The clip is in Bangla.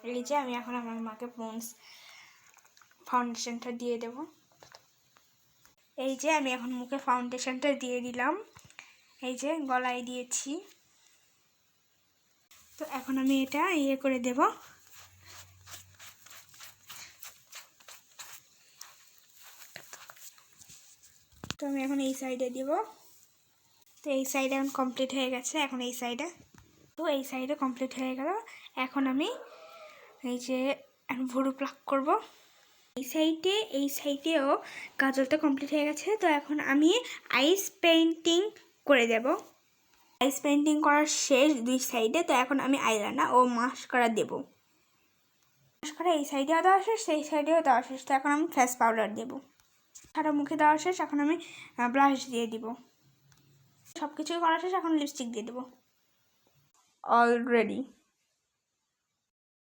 এই যে আমি এখন আমার মাকে পন্ডস ফাউন্ডেশনটা দিয়ে দেব। এই যে আমি এখন মুখে ফাউন্ডেশনটা দিয়ে দিলাম, এই যে গলায় দিয়েছি। তো এখন আমি এটা করে দেব। তো আমি এখন এই সাইডে দিব। তো এই সাইডে এখন কমপ্লিট হয়ে গেছে। এখন এই সাইডে, তো এই সাইডে কমপ্লিট হয়ে গেল। এখন আমি এই যে ভুরু প্লাক করব। এই সাইডেও কাজলটা কমপ্লিট হয়ে গেছে। তো এখন আমি আইস পেইন্টিং করে দেব। আইস পেইন্টিং করার শেষ দুই সাইডে। তো এখন আমি আইলাইনার ও মাস্কারা দেব। মাস্কারা এই সাইডেও দেওয়া শেষ, সেই সাইডেও দেওয়া শেষ। তো এখন আমি ফেস পাউডার দেব। সারা মুখে দেওয়া শেষ, এখন আমি ব্লাশ দিয়ে দিব। সব কিছুই করা শেষ, এখন লিপস্টিক দিয়ে দেবো। অলরেডি